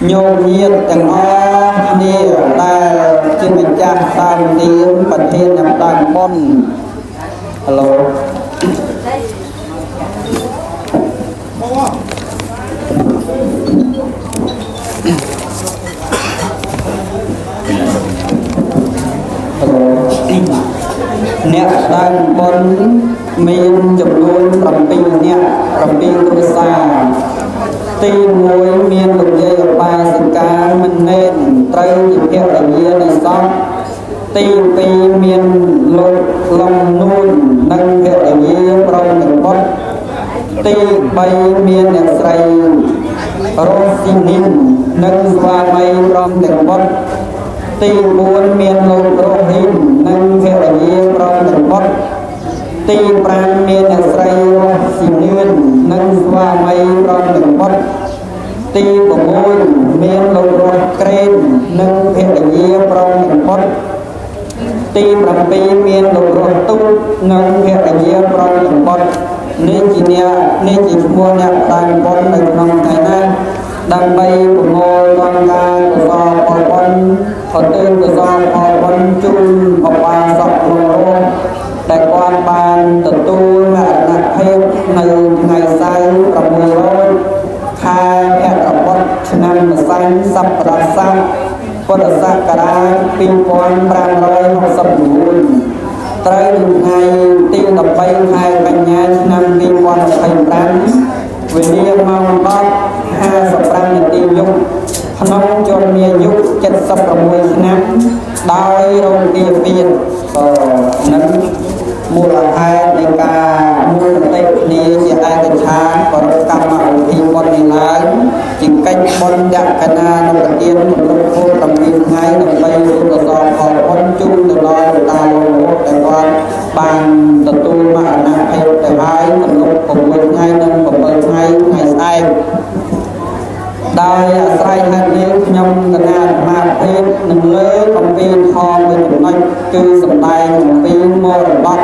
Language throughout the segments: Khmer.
ញោមញាតិទាំងអស់គ្នាដែលជា ម្ចាស់តាមនាមប្រធានអ្នកតាបុណ្យហឡូអ្នកតាបុណ្យមានចំនួន7នាក់7គ្រួសារទី1មានលោកយាយឧបាសិកាមិនមែនត្រូវជាភរិយានៃសពទី2មានលោកឡុងនួននិងភរិយាប្រុសនិងបុត្រទី3មានអ្នកស្រីរ៉ូស៊ីនីននិងស្វាមីព្រមទាំងបុត្រទី4មានលោករ៉ូហ៊ីននិងភរិយាប្រុសនិងបុត្រទី5មានអ្នកស្រីរ៉ូស៊ីនីននិងស្វាមីព្រមទាំងបុត្រទី6មានលោករ៉ូក្រេននិងភរិយាប្រុសនិងបុត្រទី7មានលោករស់ទូនិងភរិយាប្រុសនិងបុត្រនេះជាឈ្មោះអ្នកតាបុណ្យនៅក្នុងថ្ងៃនេះដើម្បីប្រមូលដល់ការកុសលផលបុណ្យឧទ្ទិសកុសលផលបុណ្យជូនឧបាសកលោកដែលគាត់បានទទួលមរណភាពនៅថ្ងៃសៅរ៍600ខែភទ្របទឆ្នាំម្សាញ់សប្បុរស័កពុទ្ធសករាជ2569ត្រូវនៅថ្ងៃទី13ខែកញ្ញាឆ្នាំ2025វេលាម៉ោង 10:55 នាទីយប់ក្នុងជនមានអាយុ76ឆ្នាំដោយរោគទាបៀតនឹងមូលហេតុនៃការមូលតិគ្នាជាឯកច្ឆាបរិកម្មវិធីបុណ្យនេះឡើងជាកិច្ចបុណ្យយកកណានៅប្រទានមនុស្សពល7ថ្ងៃដើម្បីឧទ្ទិសផលបុណ្យជូនទៅដល់តាលោកដែលគាត់បានទទួលមរណភាពទៅហើយមនុស្ស6ថ្ងៃនិង7ថ្ងៃថ្ងៃស្អែកដោយអាស្រ័យហេតុនេះខ្ញុំកណាអាត្មាភាពនឹងលើកអំពីធម៌មួយចំណុចគឺសម្ដែងអំពីមរតក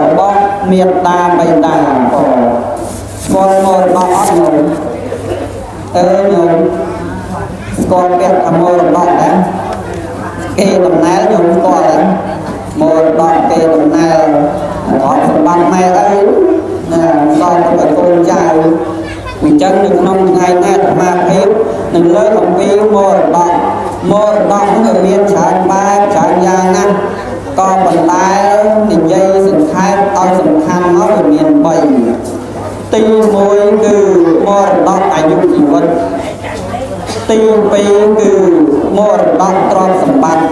របស់មេត្តាបិតាបងស្គាល់មរតកអត់ញោមញោមស្គាល់ពាក្យថាមរតកដែរគេដំណើរញោមស្គាល់ដែរមរតកគេដំណើរអត់សម្បត្តិម៉ែអីណាសល់ទៅកូនចៅអញ្ចឹងនៅក្នុងថ្ងៃនេះអាត្មាភាពនឹងលើកអំពីមរតកគឺមានច្រើនបែបច្រើនយ៉ាងណាស់ក៏ប៉ុន្តែនិយាយសង្ខេបឲ្យសំខាន់មកវាមាន3ទី1គឺមរតកអាយុជីវិតទី2គឺមរតកទ្រព្យសម្បត្តិ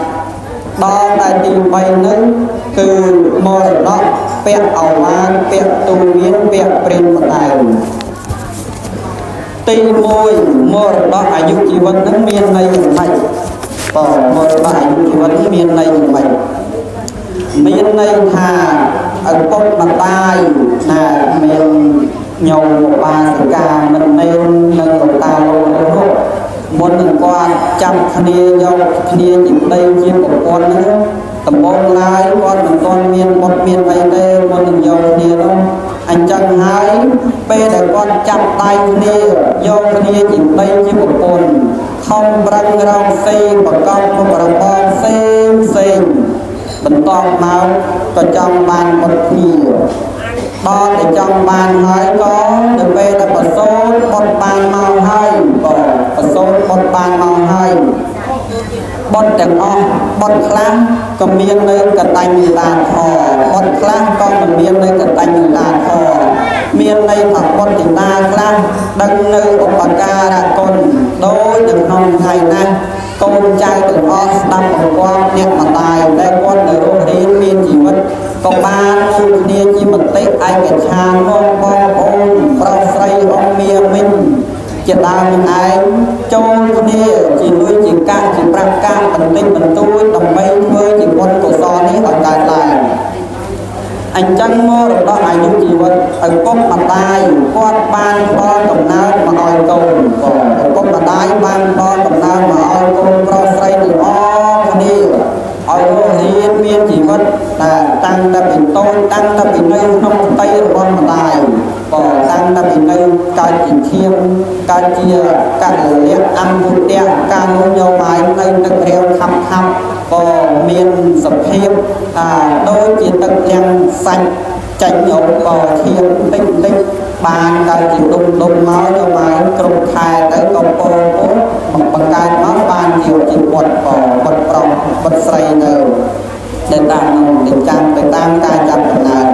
ដល់តែទី3នឹងគឺមរតកពាក់អវាទពាក់ទូមានពាក់ព្រានបដៅទី1មរតកអាយុជីវិតនឹងមានន័យយ៉ាងម៉េចបងមរតកអាយុជីវិតនេះមានន័យយ៉ាងម៉េចមានន័យថាឪពុកម្ដាយណាមានញោមឧបាសិកាមិនមែននឹងលោកតាលោកមុននឹងគាត់ចាប់គ្នាយកគ្នាជាប្តីជាប្រពន្ធហ្នឹងដំបូងឡើយគាត់មិនទាន់មានបុត្រមានអីទេមុននឹងយកគ្នានោះអញ្ចឹងហើយពេលដែលគាត់ចាប់ដៃគ្នាយកគ្នាជាប្តីជាប្រពន្ធខំប្រឹងរកសេប្រកបមុខរបរផ្សេងបន្តមកក៏ចង់បានបុត្រគ្នាដល់តែចង់បានហើយក៏ទៅពេលដែលប្រសូតបុត្របានមកហើយក៏ប្រសូតបុត្របានមកហើយបុត្រទាំងអស់បុត្រខ្លះក៏មាននៅកតញ្ញូតាធម៌បុត្រខ្លះក៏មិនមាននៅកតញ្ញូតាធម៌មានន័យថាបុត្រទីតាខ្លះដឹងនៅឧបការៈគុណដោយនៅក្នុងថ្ងៃនេះកូនចៅទាំងអស់ស្ដាប់បង្គាប់អ្នកម្ដាយដែលគាត់នៅរស់រានមានជីវិតក៏បានជួបគ្នាជាមតិឯកច្ឆាបងប្អូនប្រុសស្រីអស់មាមិញជាដើមនឹងឯងចូលគ្នាជាលុយជាកាក់ជាប្រាក់កាសបន្តិចបន្តួចដើម្បីធ្វើជាបុណ្យកុសលនេះឲ្យកើតឡើងអញ្ចឹងមរតកអាយុជីវិតឪពុកម្ដាយគាត់បានផ្ដល់កំណើតមកឲ្យកូនឪពុកម្ដាយបានផ្ដល់កំណើតមកឲ្យកូនប្រុសស្រីទាំងអស់គ្នាឲ្យរស់រានមានជីវិតតែតាំងតែពីតូចតាំងតែពីនៅក្នុងផ្ទៃរបស់ម្ដាយក៏តាំងតែពីនៅកើតជាឈាមកើតជាកលលៈអង្គុទៈការនោះយកឲ្យនៅទឹករាវខាប់ ก็មានសភាពដូចជាទឹកទាំងសាច់ចាញ់ញោមក៏ធៀបតិចបានកើតជាដុំមកទៅមកគ្រប់ខែទៅក៏ពោបង្កើតមកបានជាគាត់ក៏គាត់ប្រុសគាត់ស្រីនៅដែលតាមនោះទៅចាំទៅតាមការចាប់ដំណើរ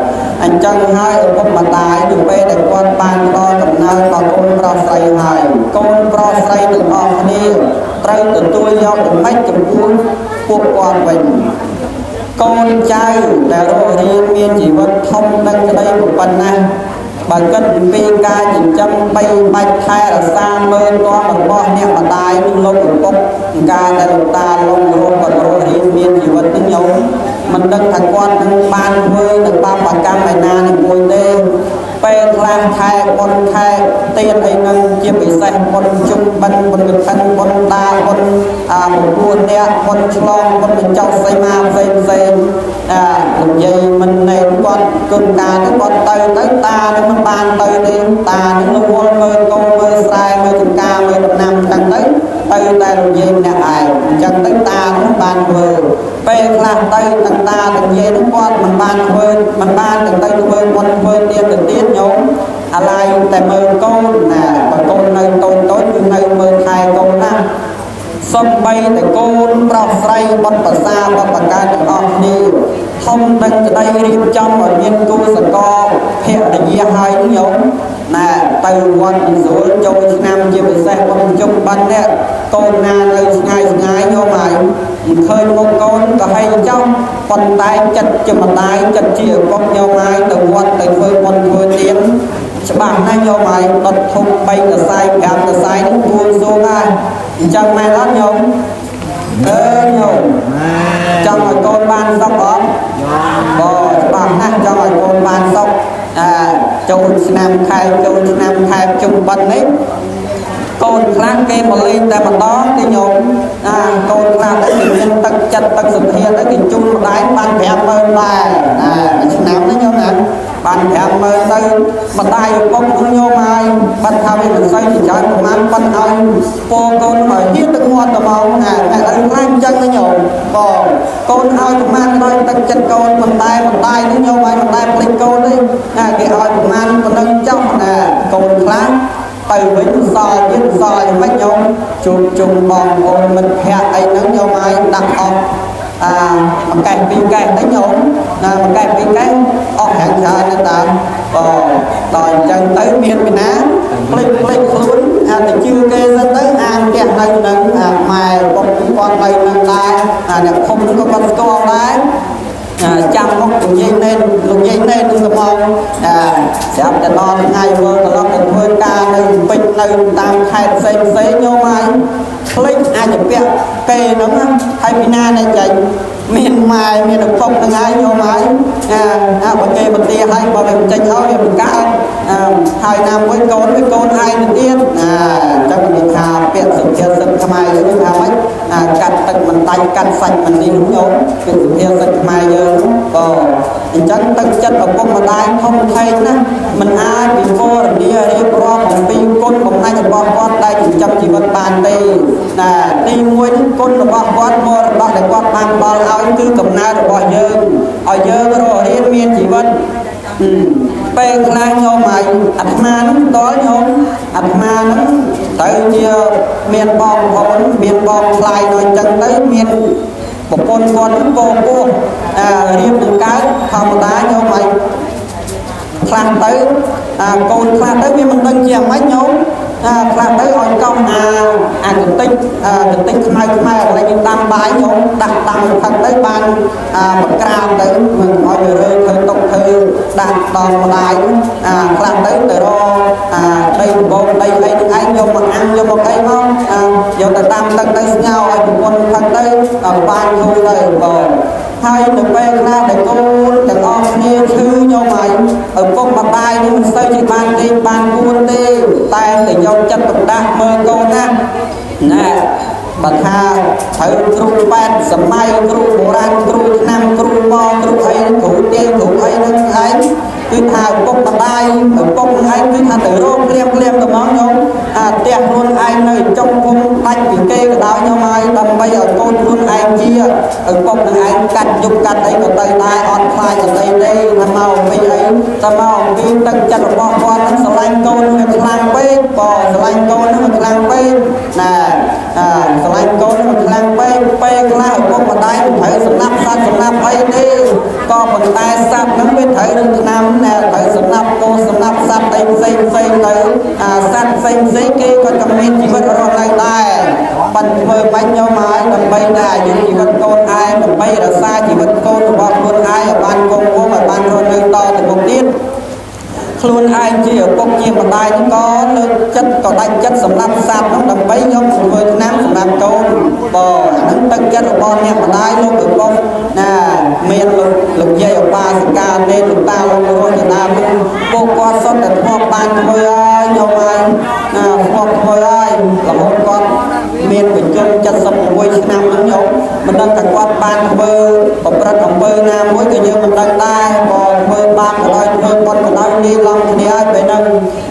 អញ្ចឹងហើយឪពុកម្ដាយទៅពេលដែលគាត់បានដល់ដំណើរដល់កូនប្រុសស្រីហើយកូនប្រុសស្រីទាំងអស់គ្នាត្រូវទទួលយកដំណេចចំពោះពួកគាត់វិញកូនចៅដែលរស់រានមានជីវិតធំដឹងក្តីប៉ុណ្ណាបើគិតពីការចិញ្ចឹមបីបាច់ថែរក្សាមើលទាន់របស់អ្នកម្ដាយនឹងលោកឪពុកការដែលលោកតាលងរស់គាត់រស់រានមានជីវិតនឹងញោមមិនដឹងថាគាត់នឹងបានធ្វើនៅបាបកម្មឯណានេះមួយទេពេលខ្លះខែបុណ្យខែទៀនអីនឹងជាពិសេសបុណ្យជុំបិណ្ឌបុណ្យកឋិនបុណ្យតាបុណ្យ9នាក់បុណ្យឆ្លងបុណ្យបញ្ចុះសីមាផ្សេងនិយាយមិនណែគាត់គុណការគាត់ទៅតានឹងមិនបានទៅទេតានឹងរវល់មើលកូនមើលស្រែមើលចំការមើលដំណាំចឹងទៅតែនិយាយម្នាក់ឯងអញ្ចឹងទៅតានឹងបានធ្វើពេលខ្លះទៅទាំងតាទាំងយាយនឹងគាត់មិនបានធ្វើមិនបានទៅធ្វើបុណ្យធ្វើទៀតញោមអាឡ័យតែមើលកូនណាបើកូននៅតូចគឺនៅមើលថែកូនណាសំបីតែកូនប្រុសស្រីបុត្រប្រសាបុត្របង្កើតទាំងអស់គ្នាធំដឹងក្តីរៀបចំឲ្យមានគូសកលភរិយាហើយញោមណាទៅវត្តស្រួលចូលឆ្នាំជាពិសេសបុណ្យជុំបិណ្ឌនេះកូនណានៅឆ្ងាយញោមហើយមិនឃើញមុខកូនក៏ហីចង់ប៉ុន្តែចិត្តជាម្ដាយចិត្តជាឪពុកញោមហើយទៅវត្តទៅធ្វើបុណ្យធ្វើទានច្បាស់ណាស់ញោមហើយដុតធុំ3កសែង5កសែងនឹងពួងសួងហើយអញ្ចឹងមែនអត់ញោមញោមចង់ឲ្យកូនបានសុខអត់ក៏ច្បាស់ណាស់ចង់ឲ្យកូនបានសុខចូលឆ្នាំខែជុំបិណ្ឌនេះកូនខ្លះគេមកលេងតែម្ដងទេញោមកូនខ្លះទៅមានទឹកចិត្តទឹកសុភាទៅគេជុំម្ដាយបាន50000ដែរមួយឆ្នាំនេះញោមណាបាន50000ទៅម្ដាយឪពុកនឹងញោមហើយបាត់ថាវាមិនសូវជាច្រើនប្រហែលប៉ុនឲ្យពោកូនឲ្យទៀតទឹកមាត់ទៅមកណាតែឲ្យខ្លាំងចឹងណាញោមបងកូនឲ្យប្រហែលដោយទឹកចិត្តកូនប៉ុន្តែម្ដាយនឹងញោមឲ្យម្ដាយភ្លេចកូនទេណាគេឲ្យប្រហែលប៉ុណ្ណឹងចង់ណាកូនខ្លះទៅវិញសល់ទៀតសល់យ៉ាងម៉េចញោមជុំបងប្អូនមិត្តភក្តិអីហ្នឹងញោមឲ្យដាក់អស់មួយកែ2កែទៅញោមណាមួយកែ2កែអស់ហាក់ច្រើនទៅតាមដល់អញ្ចឹងទៅមានពីណាភ្លេចខ្លួនទៅជឿគេសិនទៅអាផ្ទះនៅនឹងម៉ែពុកគាត់នៅនឹងដែរអ្នកភូមិក៏គាត់ស្គាល់ដែរចាំមកលោកយាយណែននឹងទៅមកស្រាប់តែដល់ថ្ងៃមើលត្រឡប់ទៅធ្វើការនៅពេជ្រនៅតាមខេត្តផ្សេងញោមហើយភ្លេចអាចទៅពាក់គេហ្នឹងហើយពីណានេះចេញមានម៉ែមានឪពុកហ្នឹងហើយញោមហើយបើគេបន្ទាឲ្យបើវាចេញហើយវាបង្កើតហើយណាមួយកូនឯងទៅទៀតចឹងនិយាយថាពាក្យសុភាសិតខ្មែរយើងថាម៉េចកាត់ទឹកមិនដាច់កាត់សាច់មិននេះញោមពាក្យសុភាសិតខ្មែរយើងក៏អញ្ចឹងទឹកចិត្តឪពុកម្ដាយធំធេងណាស់មិនអាចវិវរនារៀបរាប់អំពីគុណបំណាច់របស់គាត់ដែលចិញ្ចឹមជីវិតបានទេណាទី1នេះគុណរបស់គាត់មរតកដែលគាត់បានផ្ដល់ឲ្យគឺកំណើតរបស់យើងឲ្យយើងរស់រានមានជីវិតពេលខ្លះញោមហើយអាត្មានឹងតល់ញោមអាត្មានឹងទៅជាមានបងប្អូនមានបងខ្លាយដូចអញ្ចឹងទៅមានប្រពន្ធគាត់នឹងពោរៀបនឹងកើតធម្មតាញោមហើយខ្លះទៅកូនខ្លះទៅវាមិនដឹងជាយ៉ាងម៉េចញោមខ្លះទៅឲ្យកោសអាកន្តិចខ្មៅកន្លែងយើងដាំបាយញោមដាក់តាមផឹកទៅបានបង្ក្រាបទៅមិនឲ្យវារើធ្វើຕົកធ្វើដាក់ដល់ម្ដាយខ្លះទៅរដីដំបងដីអីនឹងឯងយកមកអាំងយកមកអីមកយកទៅតាមទឹកទៅស្ងោឲ្យប្រពន្ធផឹកទៅបានធូរទៅបងហើយនៅពេលខ្លះដែលកូនទាំងអស់គ្នាឈឺញោមហើយឪពុកម្ដាយនេះមិនសូវជាបានលេងបានគួនទេតែយកចិត្តទុកដាក់មើលកូនណាបើថាត្រូវគ្រូប៉ែតសម័យគ្រូបុរាណគ្រូឆ្នាំគ្រូមកគ្រូអីគ្រូទៀងគ្រូអីហ្នឹងឯងគឺថាឪពុកម្ដាយឪពុកឯងគឺថាទៅរកក្លៀមទៅមកញោមផ្ទះខ្លួនឯងនៅចុងភូមិដាច់ពីគេក៏ដោយញោមហើយដើម្បីឲ្យកូនខ្លួនឯងជា កុកនឹងឯងកាត់យុគកាត់អីក៏ទៅដែរអត់ខ្លាចអីទេថាមកពីអីថាមកពីទឹកចិត្តរបស់គាត់នឹងស្រឡាញ់កូនវាខ្លាំងពេកក៏ស្រឡាញ់កូននឹងខ្លាំងពេកណាស្រឡាញ់កូននឹងខ្លាំងពេកពេលខ្លះឪពុកម្ដាយត្រូវសម្លាប់សត្វសម្លាប់អីទេក៏ប៉ុន្តែសត្វហ្នឹងវាត្រូវនឹងឆ្នាំណាត្រូវសម្លាប់គោសម្លាប់សត្វអីផ្សេងទៅសត្វផ្សេងគេក៏จะមានជីវិតរស់នៅដែរប៉ុន្តែធ្វើបាញ់យកមកដើម្បីតែអាយុជីវិតកូនឯងដើម្បីរក្សាជីវិតកូនរបស់ខ្លួនឯងឲ្យបានគង់វង្សឲ្យបានរស់នៅតទៅមុខទៀតខ្លួនឯងជាឪពុកជាម្ដាយក៏លើកចិត្តក៏ដាច់ចិត្តសម្រាប់សត្វនោះដើម្បីយកធ្វើឆ្នាំសម្រាប់កូនបើអានឹងទឹកចិត្តរបស់អ្នកម្ដាយលោកឪពុកណាមានលោកយាយឧបាសិកាទេលោកតាលោករស់តាពួកគាត់សុទ្ធតែធ្លាប់បានធ្វើហើយយកហើយធ្លាប់ធ្វើហើយរហូតគាត់មានបញ្ចុះ76ឆ្នាំហ្នឹងយកមិនដឹងថាគាត់បានធ្វើប្រព្រឹត្តអំពើណាមួយក៏យើងមិនដឹងដែរក៏ធ្វើបាបក៏ដោយធ្វើបុណ្យក៏ដោយនេះឡំគ្នាឲ្យពេលហ្នឹង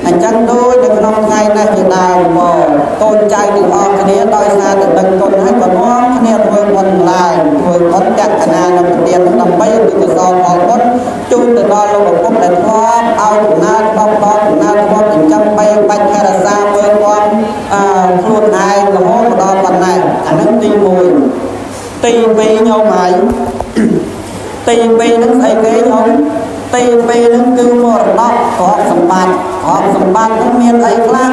អញ្ចឹងដូចនៅក្នុងថ្ងៃនេះជាដើមមកកូនចៅទាំងអស់គ្នាដោយសារតែដឹងគុណហើយក៏នាំគ្នាធ្វើបុណ្យឡើងធ្វើបុណ្យតក្កណានៅប្រទានដើម្បីឧទ្ទិសផលផលបុណ្យជូនទៅដល់លោកឪពុកដែលធ្លាប់ឲ្យដំណើរដល់ដំណើរធ្លាប់ចិញ្ចឹមបែបបាច់ថែរក្សាមើលគាត់ខ្លួនឯងរហូតដល់ប៉ុណ្ណេះអានឹងទី1ទី2ញោមហើយទី2នឹងស្អីគេញោមទី2នឹងគឺមរតកទ្រព្យសម្បត្តិនឹងមានអីខ្លះ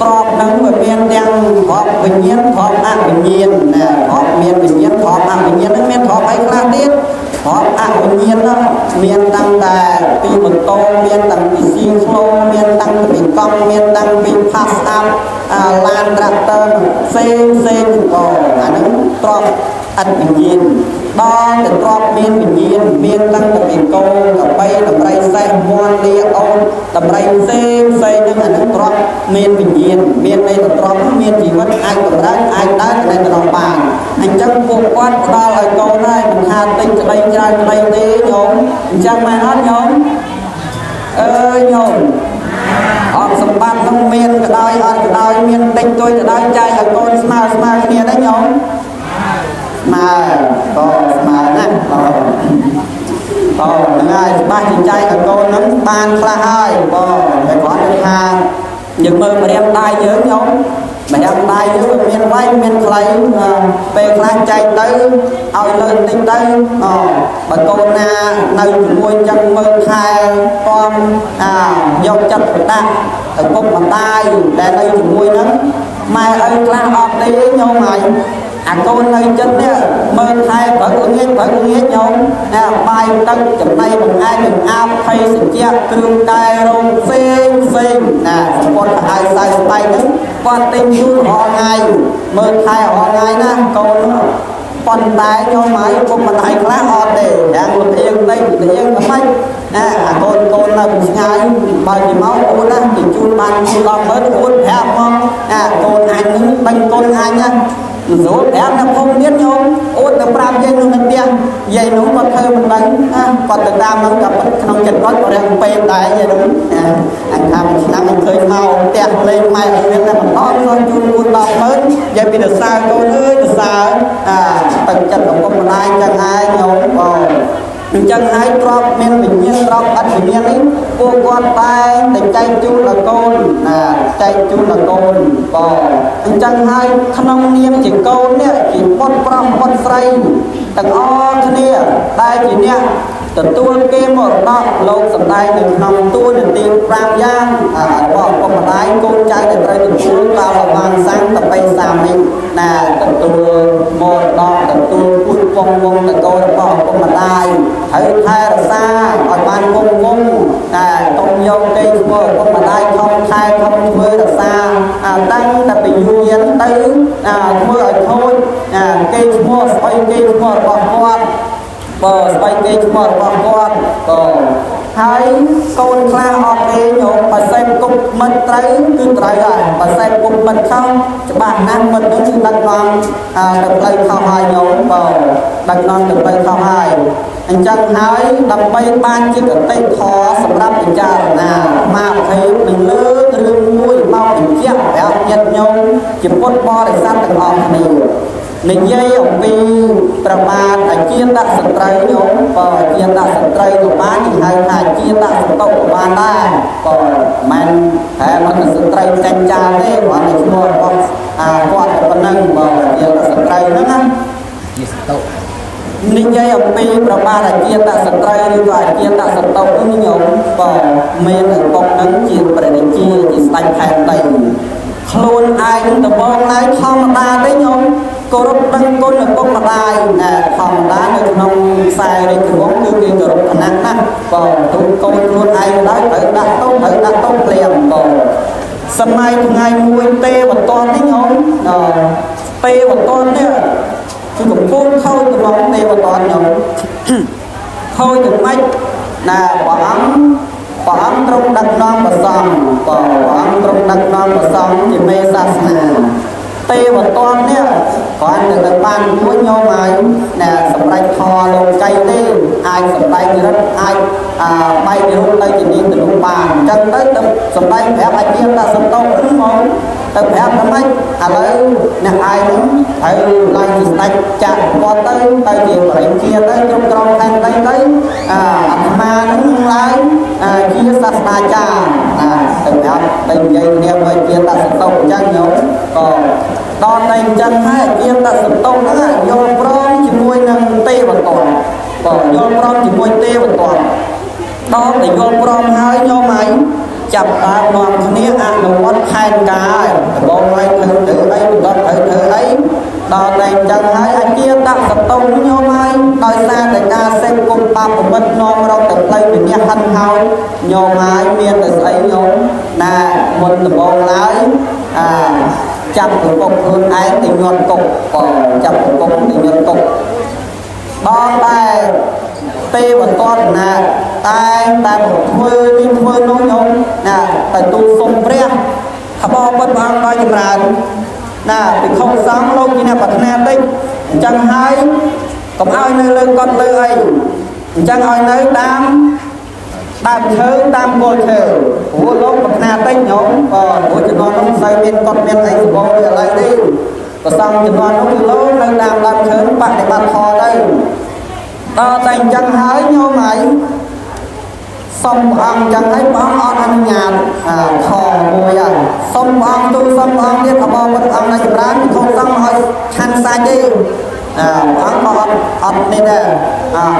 ទ្រព្យនឹងវាមានទាំងទ្រព្យវិញ្ញាណទ្រព្យអវិញ្ញាណណាទ្រព្យមានវិញ្ញាណទ្រព្យអវិញ្ញាណនឹងមានទ្រព្យអីខ្លះទៀតទ្រព្យអវិញ្ញាណនោះមានតាំងតែពីម៉ូតូមានតាំងពីស៊ីក្លូមានតាំងពីកង់មានតាំងពីផាសអាប់ឡានត្រាក់ទ័រផ្សេងក៏អានឹងទ្រព្យអត្តវិញ្ញាណដល់ទៅទ្រព្យមានវិញ្ញាណមានតាំងពីកោដើម្បីតម្រៃសេះមន់លាអូនតម្រៃផ្សេងនឹងអានឹងទ្រព្យមានវិញ្ញាណមានន័យថាទ្រព្យមានជីវិតអាចតម្រើអាចដើរទៅដល់បានអញ្ចឹងពួកគាត់ផ្ដល់ឲ្យកូនហើយមិនថាតិចក្តីច្រើនក្តីទេញោមអញ្ចឹងមែនអត់ញោមញោមអបសម្បត្តិនឹងមានក៏ដោយអត់ក៏ដោយមានតិចតួចក៏ដោយចែកឲ្យកូនស្មើគ្នាដែរញោមក៏ស្មើណាស់ហ្នឹងហើយច្បាស់ជាចែកឲ្យកូនហ្នឹងបានខ្លះហើយតែគាត់ថាយើងមើលម្រាមដៃយើងញោមម្រាមដៃយើងវាមានវែងមានខ្លីពេលខ្លះចែកទៅឲ្យលើបន្តិចទៅបើកូនណានៅជាមួយចឹងមើលថែពំយកចិត្តទុកដាក់ឪពុកម្ដាយដែលនៅជាមួយហ្នឹងម៉ែឪខ្លះអត់ទេញោមហើយអាកូននៅចិត្តនេះមើលថែបើល្ងាចញោមបាយទឹកចំណីបង្អែកបង្អាបភ័យសញ្ជាគ្រឿងកែរោងផ្សេងណាសម្បត្តិឲ្យសៅស្បែកហ្នឹងគាត់ទិញយូររាល់ថ្ងៃមើលថែរាល់ថ្ងៃណាកូនប៉ុន្តែញោមហើយពុកម្ដាយខ្លះអត់ទេយ៉ាងលំអៀងទៅលំអៀងទៅម៉េចអាកូននៅឆ្ងាយបើជាមកអូនណាជជូនបាន10មើលអូនប្រាប់មកកូនអញនឹងបាញ់កូនអញណាស្រួលប្រាប់នៅភូមិទៀតញោមអូនទៅប្រាប់យាយនោះនៅផ្ទះយាយនោះគាត់ធ្វើមិនដឹងគាត់ទៅតាមនោះក៏ក្នុងចិត្តគាត់ក៏រាំងពេកដែរយាយនោះអញថាមួយឆ្នាំមិនឃើញមកផ្ទះលេងម៉ែអីហ្នឹងតែបន្តគាត់ជូនគូន10ម៉ឺនយាយពីទៅសើកូនអើយទៅសើទឹកចិត្តរបស់ម្ដាយចឹងហើយញោមអញ្ចឹងហើយទ្រព្យមានវិញ្ញាណទ្រព្យអត់វិញ្ញាណនេះពួកគាត់តែចែកជូនដល់កូនចែកជូនដល់កូនអញ្ចឹងហើយក្នុងនាមជាកូននេះជាបុត្រប្រុសបុត្រស្រីទាំងអស់គ្នាដែលជាអ្នកទទួលគេមរតកលោកសម្ដែងនៅក្នុងតួនាទី5យ៉ាងរបស់ពុកម្ដាយកូនចៅដែលត្រូវទទួលតាមអបានសាំងដើម្បីសាមិញណាទទួលមរតកទទួលពុទ្ធពងវងតកូលរបស់ពុកម្ដាយហើយថែរក្សាឲ្យបានគង់វង្សតែកុំយកគេធ្វើពុកម្ដាយខំថែខំធ្វើរក្សាតាំងតែពីយូរយារទៅធ្វើឲ្យខូចគេឈ្មោះស្អីគេឈ្មោះរបស់គាត់ស្បែកគេឈ្មោះរបស់គាត់ហើយកូនខ្លះអត់ទេញោមបើសេពគុំមិនត្រូវគឺត្រូវហើយបើសេពគុំមិនខំច្បាស់ណាស់មិននឹងគឺដឹកនាំទៅផ្លូវខុសហើយញោមដឹកនាំទៅផ្លូវខុសហើយអញ្ចឹងហើយដើម្បីបានជាកតិធម៌សម្រាប់ពិចារណាមកភេទនឹងលើរឿងមួយមកបញ្ជាក់ប្រាប់ ញាតិញោមជាពុទ្ធបរិស័ទទាំងអស់គ្នានិយាយអំពីប្រមាណអាជាតសត្រូវញោមបើអាជាតសត្រូវក៏បានគេហៅថាអាជាតសតុក៏បានដែរក៏មិនតែមិនសត្រូវចាញ់ចាលទេគាត់តែឈ្មោះរបស់គាត់ប៉ុណ្ណឹងបើអាជាតសត្រូវហ្នឹងណាជាសតុនិយាយអំពីប្រមាណអាជាតសត្រូវឬក៏អាជាតសតុហ្នឹងញោមបើមានឪពុកហ្នឹងជាព្រះរាជាជាស្ដេចផែនដីខ្លួនឯងដំបងឡើយធម្មតាទេញោមគោរពដឹងគុណឪពុកម្ដាយណាធម្មតានៅក្នុងខ្សែរាជវង្សគឺគេគោរពឋានៈណាបើទូលកូនខ្លួនឯងឡើយត្រូវដាក់តុភ្លាមបើសម័យថ្ងៃមួយទេវតននេះញោមទេវតននេះគឺកំពុងខូចក្នុងទេវតនញោមខូចយ៉ាងម៉េចណាព្រះអង្គទ្រង់ដឹកនាំព្រះសង្ឃព្រះអង្គទ្រង់ដឹកនាំព្រះសង្ឃជាមេសាសនាទេវតននេះគាត់ទៅបានមួយញោមហើយណាសម្រេចធរលោកីទេអាចសម្ដែងរិទ្ធអាចបែករូបទៅជានាងទៅនោះបានអញ្ចឹងទៅសម្ដែងប្រាប់អាជាតសតុហ្នឹងមកទៅប្រាប់ថាម៉េចឥឡូវអ្នកឯងហ្នឹងហើយឡើងជាស្ដេចចាក់គាត់ទៅជាបរិជាទៅគ្រប់គ្រងខេត្តដីទៅអាត្មាហ្នឹងឡើងជាសាស្ត្រាចារ្យទៅប្រាប់ទៅនិយាយគ្នាvớiជាតសតុអញ្ចឹងញោមក៏ដល់តែអញ្ចឹងហើយជាតសតុហ្នឹងយល់ព្រមជាមួយនឹងទេវតនក៏យល់ព្រមជាមួយទេវតនដល់តែយល់ព្រមហើយញោមហើយចាប់ដើមនាំគ្នាអនុវត្តផែនការដំបងឲ្យធ្វើអីបន្តធ្វើអីដល់តែអញ្ចឹងហើយអាជាតសតុញោមហើយដោយសារតែការសេពគុំបាបប្រមិតនាំរកទៅផ្លូវវិញ្ញាហិនហើយញោមហើយមានតែស្អីញោមណាមុនដំបងឡើយចាប់ប្រកបខ្លួនឯងទៅញាត់គុកក៏ចាប់ប្រកបទៅញាត់គុកដល់តែទេវតនណាតែធ្វើនេះធ្វើនោះញោមណាទៅទូលសុំព្រះថាបងពុទ្ធព្រះអង្គឲ្យចម្រើនណាពិខុសង្ឃលោកជាអ្នកប្រាថ្នាតិចអញ្ចឹងហើយកុំឲ្យនៅលើកត់លើអីអញ្ចឹងឲ្យនៅតាមឈើតាមគល់ឈើព្រោះលោកប្រាថ្នាតិចញោមក៏ព្រោះជំនាន់នោះស្អីមានកត់មានអីសម្បូរឬឥឡូវនេះប្រសងជំនាន់នោះគឺលោកនៅតាមដើមឈើបដិបត្តិធម៌ទៅដល់តែអញ្ចឹងហើយញោមហើយសុំព្រះអង្គអញ្ចឹងហើយព្រះអង្គអត់អនុញ្ញាតខមួយហើយសុំព្រះអង្គទូលសុំព្រះអង្គទៀតអបអរព្រះអង្គនៅចម្រើនពិខុសង្ឃឲ្យឆាន់សាច់ទេព្រះអង្គក៏អត់នេះដែរ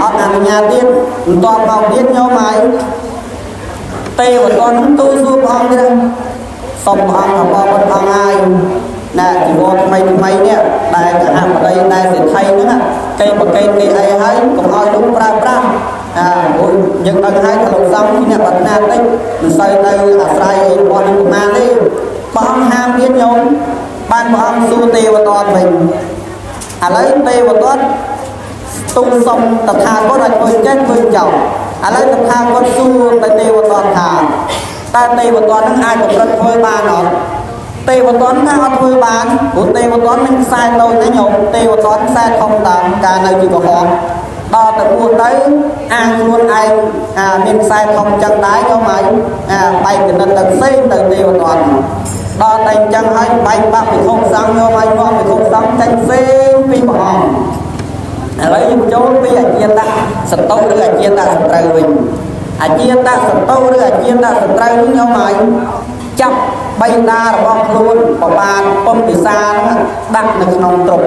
អត់អនុញ្ញាតទៀតបន្ទាប់មកទៀតញោមហើយទេវតនទូលសួរព្រះអង្គទៀតសុំព្រះអង្គអបអរព្រះអង្គហើយណាជីវរថ្មីនេះដែលកហបតីដែលសេដ្ឋីហ្នឹងគេប្រកេតគេអីហើយកុំឲ្យលោកប្រើប្រាស់អូយើងដឹងហើយថាលោកសង្ឃជាអ្នកប្រាថ្នាតិចមិនសូវទៅអាស្រ័យអីរបស់នឹងប្រមាណទេព្រះអង្គហាមទៀតញោមបានព្រះអង្គសួរទេវតនវិញឥឡូវទេវតនទូលសុំតថាគតឲ្យធ្វើចេះធ្វើចោលឥឡូវតថាគតសួរទៅទេវតនថាតើទេវតននឹងអាចប្រព្រឹត្តធ្វើបានអត់ទេវតនថាអត់ធ្វើបានព្រោះទេវតនមានខ្សែតូចណាញោមទេវតនខ្សែធំតាមការនៅជាកុហកដល់ទៅពួតទៅអាងខ្លួនឯងមានខ្សែធំចឹងដែរញោមហើយបែកកណិតទៅផ្សេងទៅទេវតនដល់តែអញ្ចឹងហើយបែកបាក់ពិខុសង្ឃញោមហើយនាំពិខុសង្ឃចេញផ្សេងពីព្រះអង្គឥឡូវយើងចូលពីអាជាតសតុឬអាជាតសត្រូវវិញអាជាតសតុឬអាជាតសត្រូវនោះញោមហើយចាប់បៃតារបស់ខ្លួនប្របានពំពិសាដាក់នៅក្នុងទ្រុង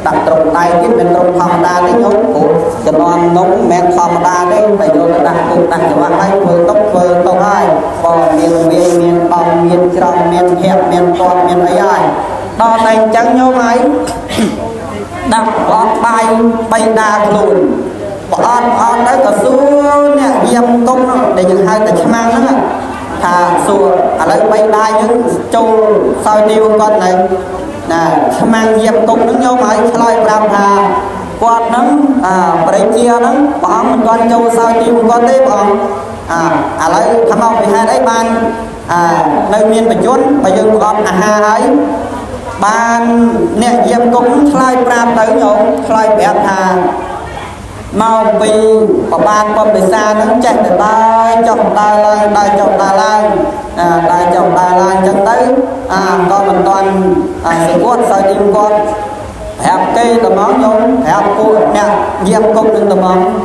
ដាក់ទ្រុងដៃទៀតមិនទ្រុងធម្មតាទេញោមព្រោះចំនួននោះមិនមែនធម្មតាទេតែយកទៅដាក់គុកដាក់ច្បាស់ហើយធ្វើទុកហើយបើមានវាមានបងមានច្រំមានភ័ក្រមានពណ៌មានអីហើយដល់តែអញ្ចឹងញោមហើយដាក់អត់បាយបៃតាខ្លួនបើអត់ទៅក៏សួរអ្នកយាមគុកដែលយើងហៅតែឆ្មាំងហ្នឹងថាសួរឥឡូវបីដាយយើងចូលសោយទីវគាត់នៅណាឆ្មាំងយាមគុកហ្នឹងញោមហើយឆ្លើយប្រាប់ថាគាត់ហ្នឹងបរិជាហ្នឹងព្រះអង្គមិនទាន់ចូលសោយទីវគាត់ទេព្រះអង្គឥឡូវថាមកពីហេតុអីបាននៅមានបញ្ជនបើយើងប្រកបអាហារហើយបានអ្នកយាមគុកឆ្លើយប្រាប់ទៅញោមឆ្លើយប្រាប់ថា mau vì bà ban con bị xa nó chạy để ta chồng ta lên ta chồng ta lên ta chồng ta lên chân tới con mình toàn sự quất sao tim con hẹp cây tầm món nhung hẹp cô nè diệp công đừng tầm món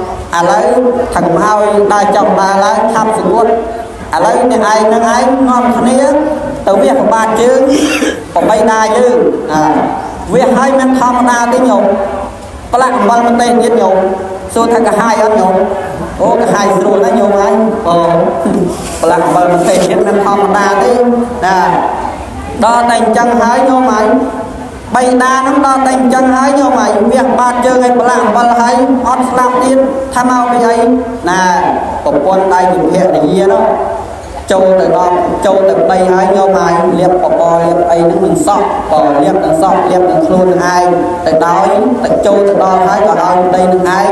lấy thằng hao ta chồng ta lên thăm sự quất lấy thì ai nâng ai ngon thân ấy từ việc của ba chứ còn bay đa chứ việc hai men thăm đa tí nhung có lại bằng mình tên giết nhung xô thằng cả hai ăn nhung ô cả hai rồi nó nhung anh có lại bằng mình tên giết men thăm đa tí đo thành chân hái nhung mày bay đa nó đo thành chân hái nhung mày việc ba chơi ngay có lại bằng hay on làm tiên tham ao bây ấy nè của con tay dùng hiện để gì đó châu từ đó châu từ đây hai nhau mai liệp bò liệp ấy nó mình sọ bò liệp đằng luôn ai từ đó từ châu từ đó hai còn đó đây đừng ai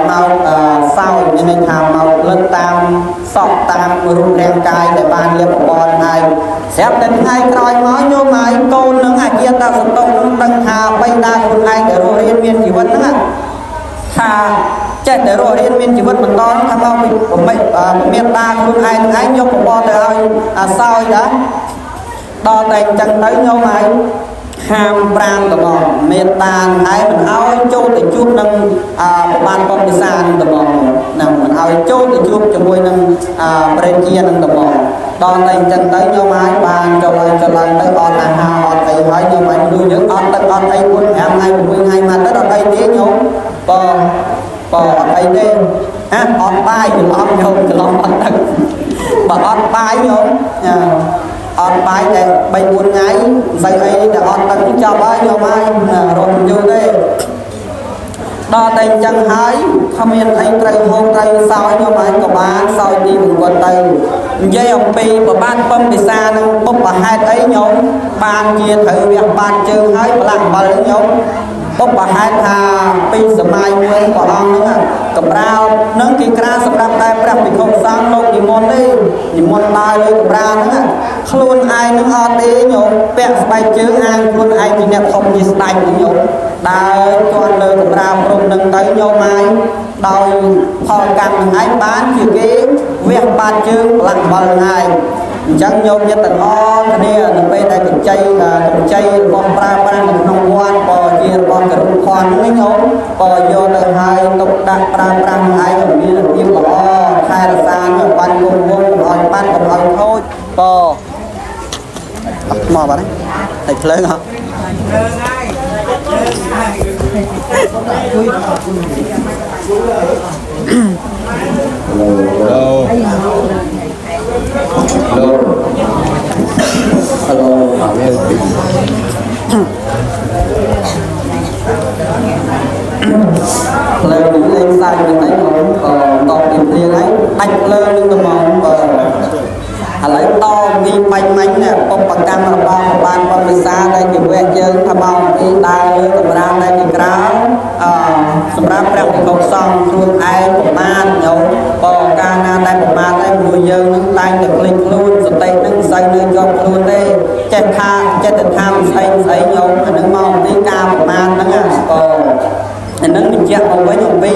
màu sao như này thàm màu lên tam sọ tam rung đen cài để bàn liệp bò này xếp đến hai coi nói nhau mai cô nó ngày kia ta sụp tông nó đằng thà bay đa con ai để rồi yên viên chỉ vẫn nữa thà chạy để rồi yên viên chỉ vẫn mình to nó tham ao mình của mình miền ta luôn ai nhóc của bò từ ai sao đó đo thành chân tới nhau mai ham brand tầm bò miền ta ai mình ao châu từ chuột nâng ban bom bị sàn tầm bò nằm mình ao châu từ chuột cho môi nâng bên kia nâng tầm bò đo thành chân tới nhau mai bàn cho lại tới on là ha on thấy hỏi nhau mai nuôi những on tới on thấy quân em ngay một hai mà tới đó đây tiếng nhau bò đây đi on bay thì on nhau thì on thật bà on bay nhau on bay để bay buồn ngay dây ấy để on tận cho bay nhau mai rồi vô đây đo tay chân hái không yên thấy trời hôm tay sao nhau mai có bán sao đi cùng quân tay dây ông pi và ban bấm thì xa nâng bốc bà hai thấy nhau ban kia thử việc ban chơi hái và làm bà lên nhau bốc bà hai thà pi sớm mai nguyên của ông nữa cầm rau nâng cái ra sắp đạp tay bạp thì không sang đâu thì môn tay lên cầm rau nữa luôn ai nâng on đi nhau bẹt bay chứ ai luôn ai thì đẹp không gì tay của nhau đã toàn lời cầm rau rung nâng tới nhau mai đòi phò cầm ai bán kiểu cái việc ban chứ lặng bờ này chẳng nhau nhất tận o cái này là bên đây cần chay bom pra được nông quan bò chia bom cái rung khoan với nhau bò vô từ hai tục đặt pra hai cũng như là phim bò khai là san rồi ban cùng rồi ban còn hỏi thôi bò mò vào đấy thịt lớn hả hello lên những lên sai mình thấy còn tìm liền ấy đánh lên nhưng tụi mong lấy to ghi bánh mánh nè bông bạc cam là bao ban qua bị xa đây thì quen chơi tham bao đi ta lên tầm ra đây thì cáo sầm ra bèo thì không xong luôn ai của man nhau bò ca na đây của man đây mùi dơ nâng tay được linh luôn rồi tay nâng xây nơi cho luôn đây chết tình tham xây nhau nâng mong đi ca của man nâng nâng mình chạy với những ví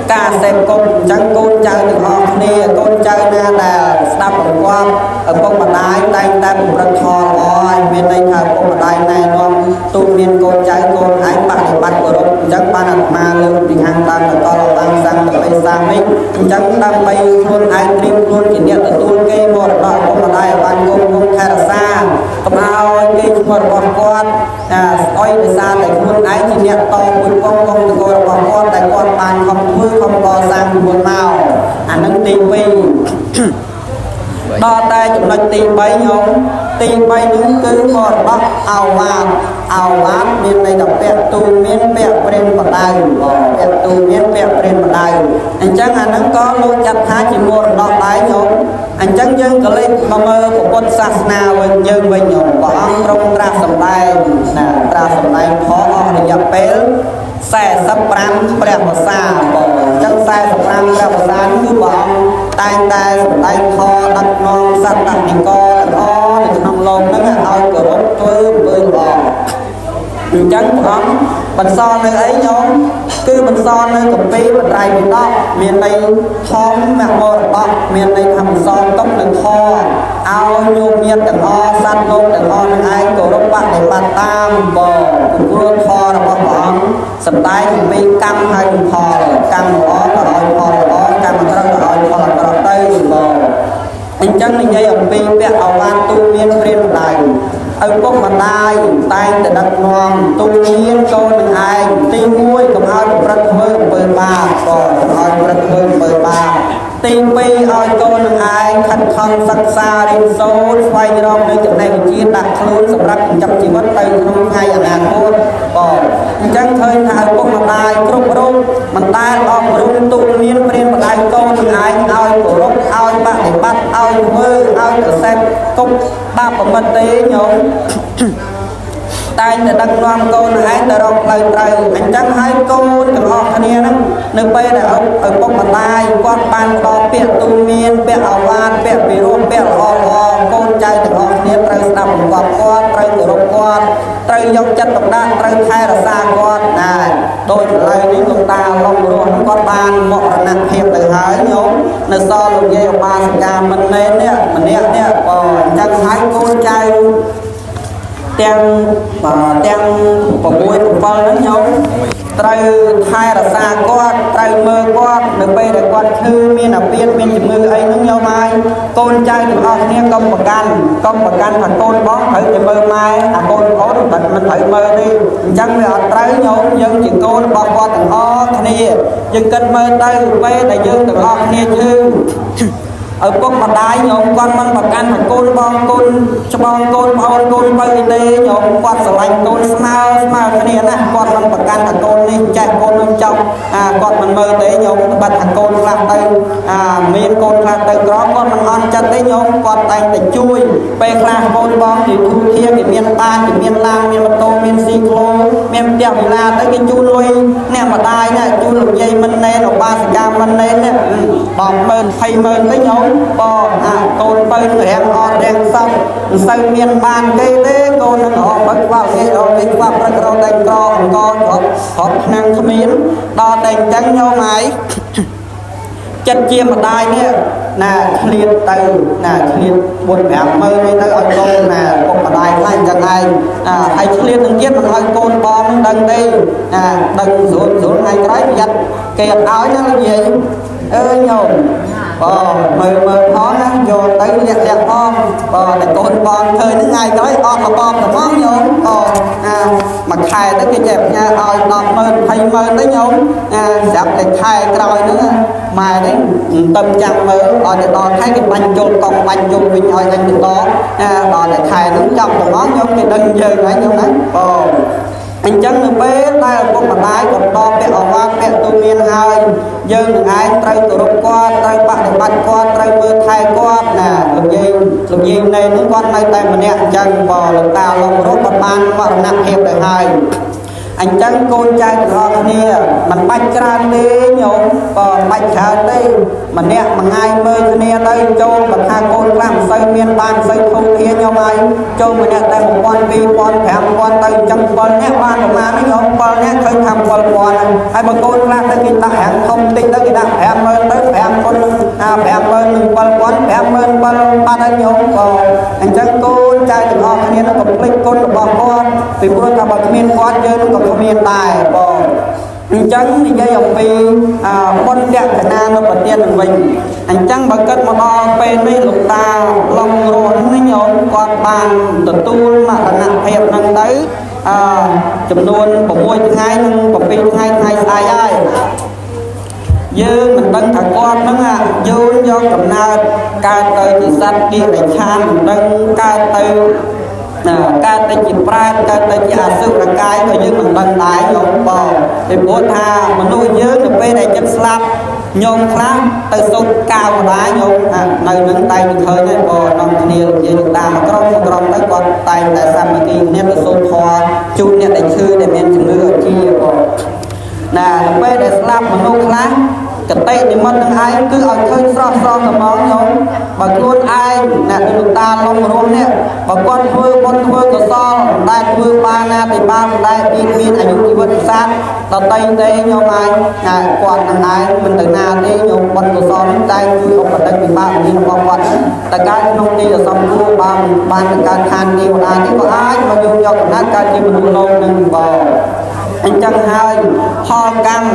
ca xem con trắng con chơi được họ nè con chơi na là đắp ở qua ở con mặt đai tay một lần thò rồi bên đây thà con mặt đai này nó tu miên con chơi con ai bạn thì bạn của đông trắng ban là ma luôn thì hàng ban là to là ban sang là bay sang ấy trắng đang bay luôn ai tìm luôn kỷ niệm là tu cây một đoạn con mặt đai ban con khai là xa cầm ao cây một con oi để xa tại luôn ai kỷ niệm to với con rồi con tại con bàn không có sang buồn màu nâng tìm vi đo tay chúng nó tìm bay những cứ một bắp ảo áp bên đây đọc bẹt tu miên bẹt bên mặt đài bẹt tu miên bẹt bên mặt đài anh chắc nó có lối chặt thá chỉ một đọc đáy nhau anh chắc dân có lên mà mơ của con sát na với dân với nhau có ông trong ra sầm đai khó để nhập bế xe sắp răng bẹt vào xa chắc xe sắp răng bẹt vào xa cứ bóng tay kho đặt non sắt đặt mình co đặt o để nông lông nó ngại ao cửa bóng tôi bơi bò chẳng bật son nơi ấy nhóm cứ bật son nơi cặp phí bật đầy bật đó miền đây thóm mẹ mơ đó miền đây thầm son tóc là kho ao nhôm miên tầng ho san nôm tầng ho nơi ai cổ đông bạn để bạn tam bò cũng vừa kho là bọn bọn sầm tay cũng bị cam hay kho cam đó là kho đó cam mà đó là kho là tây bò anh chẳng nên dây ông pi vẽ ao ban tu miên friend đại ông có mặt đai tay để đặt nòng tu miên câu mình ai tim mũi cầm ao bật hơi bơi ba còn ao bật hơi bơi ba tim pi ao câu mình ai khăn khăn sắc xa đi sâu quay rong nơi chỗ này chia đặt luôn sầm rắc chậm chỉ mất tay không hay ở hàng luôn còn chẳng thời thà có mặt đai trong rong mặt đai om rong tu miên friend mặt đai câu mình ai ao cổ rong ao bạn để bắt ao mơ ao để xem công ba phần mật tế nhóm tay để đăng loan con hãy để đọc lời trời anh chẳng hai con được họ thanh niên đó nơi bây là ông ở bông mặt tay quan ban đó bẹt tu miên bẹt ảo van bẹt bị rôm bẹt họ con trai được họ niên trời nằm quạt con trời từ rộng con trời dòng chân độc đạn trời thay là xa con này đôi lời đi chúng ta lòng ruộng con ban mọi nặng hiệp từ hái nhóm nơi so lục dây ba ca mình lên nè chẳng hai con trai đang và mùi của con nó nhau trời hai là xa con trời mơ con được bây là con thư miên là viên miên chừng mưa ấy nó nhau mai con trai được họ nghe công và can thằng con bó thử thì mơ mai con có được mình phải mơ đi chẳng vì họ trái nhau dân chỉ con bỏ qua thằng họ này dân cần mơ tay về là dân được họ nghe chứ ở con mặt đai nhóm con mang bạc ăn thằng con con cho con bay đi nhóm con sờ lạnh con smile cái này nè con mang bạc ăn thằng con đi chạy con bên trong con mình mơ tới nhóm bật thằng con làm tay miên con làm tay đó con mình ăn chân tới nhóm con tay để chui về làm con thì thu kia thì miên ba thì miên lam miên tô miên xì lô miên đeo là tới cái chui lui nè mặt đai nè chui lục dây mình lên ở ba cam mình lên nè bỏng mơn thay mơn tới nhóm bò con bay hẹn họ đèn xong xây miền bàn cây thế con họ bắt vào cái đó cái vào cái đó đánh con họ năng thâm miến đo đánh trắng nhau máy chân chia mặt đai nè nè liên từ nè liên buồn mẹ mơ đi tới ở con nè con mặt đai lại chẳng ai hay liên từng chiếc mà con bom đằng đây đằng xuống hai cái giật kẹt áo nó là gì ơi nhồi mờ khó nó vô tới đẹp con để con thời những ngày tới con mà con là món nhôm mà khai tới cái đẹp nha đòn mơn thay mơn tới nhôm dập để khai rồi nữa mà đến tâm trạng mơ để đòn thấy cái bánh chôn còn bánh chôn mình hỏi anh được đó để khai đứng trong của món nhôm thì đừng giờ nói nhôm đấy anh chẳng được bé tay con mặt tay còn to bé ở hoa bé tôi miên hai dân ai trai từ lúc qua trai bạn để bắt qua trai mưa thay qua nè lục gì này những con này tay mình nè chẳng bò lực tao lòng rốt bật ban mà nặng hẹp đời hai anh chẳng con trai của họ nè mình bạch ra đi nhộn bạch khá đi mà nè mà ngay mơ nè đây cho mà hai con làm xây miên ban xây không kia nhau mai cho mà nè tay một con vi con thèm con tay chẳng con nè ban mà nó nhộn con nè khơi thăm con hai bà con làm tới cái ta hẹn không tin tới cái ta hẹn mơ tới hẹn con hẹn mơ đừng con hẹn mơ con ba đây nhộn anh chẳng con trai của họ nè nó cũng linh con bỏ con vì bữa ta bảo miên con chơi nó cũng miền tài bò chẳng thì dây dòng vì con đẹp Việt Nam nó bật tiền của mình anh chẳng bằng cất một đo bên đây lục ta lòng rồi nó nhóm con bàn tự tu mà là nặng hẹp nặng tới chùm luôn của môi thứ hai nhưng của pin hai sai ai dư mình tân thằng con nó dư do cầm na ca tới thì sắt kia để khan tân ca tới ca tới chỉ prai ca tới chỉ sự là cái rồi nhưng mình bằng tải nhôm bò thì bố tha mà nuôi nhớ được bên này chất slap nhôm khác từ sâu cao mà đá nhôm nơi nâng tay được hơi này bò nòng kia vậy được ta mà trong tới con tay tại sao mà kia nét từ sâu thò chun nét để chư để men chừng nữa chi bò nè bên này slap mà nuôi khác កតេនិមិត្តនឹងឯងគឺឲ្យឃើញស្រស់ស្រស់តែមកញោមបើខ្លួនឯងអ្នកលោកតាឡងរស់នេះបើគាត់ធ្វើបុណ្យធ្វើកុសលដែលធ្វើបានណាទៅបានដែលមានអាយុជីវិតសាស្ត្រតតែទេញោមឯងគាត់នឹងឯងមិនទៅណាទេញោមបុណ្យកុសលនឹងតែជួយឧបដិវិបាកវិញ្ញាណរបស់គាត់តែកើតក្នុងទីសំគួរបានទៅកើតឋានទេវតានេះក៏អាចមកយកយកកំណត់កើតជាមនុស្សលោកនឹងបងអញ្ចឹងហើយផលកម្ម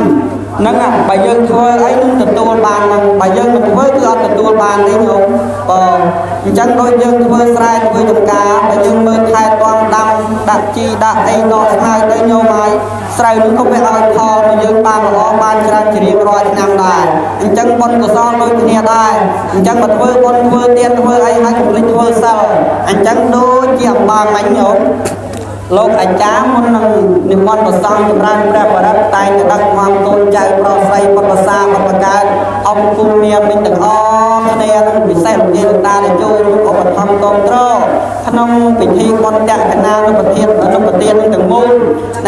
ហ្នឹងបើយើងធ្វើអីនឹងទទួលបានហ្នឹងបើយើងមិនធ្វើគឺអត់ទទួលបានទេញោមបងអញ្ចឹងដូចយើងធ្វើស្រែធ្វើចំការបើយើងមើលថែទាំដាំដាក់ជីដាក់អីដកស្មៅទៅញោមហើយស្រូវនឹងក៏វាឲ្យផលមកយើងបានល្អបានច្រើនជារៀងរាល់ឆ្នាំដែរអញ្ចឹងបុណ្យកុសលដូចគ្នាដែរអញ្ចឹងមកធ្វើបុណ្យធ្វើទានធ្វើអីហើយកុំភ្លេចធ្វើសិលអញ្ចឹងដូចជាអំបងមិញញោមលោកអាចារ្យមុននឹងនិមន្តព្រះសង្ឃចម្រើនព្រះបរិត្តតែងតែដឹកនាំកូនចៅប្រុសស្រីពុទ្ធសាសនាបកកើតអង្គគុំមានមិញទាំងអស់គ្នានឹងពិសេសវិញ្ញាណតាដែលចូលរួមឧបត្ថម្ភគ្រប់គ្រងក្នុងពិធីបុណ្យតក្កណានុប្រធាននឹងទាំងមូល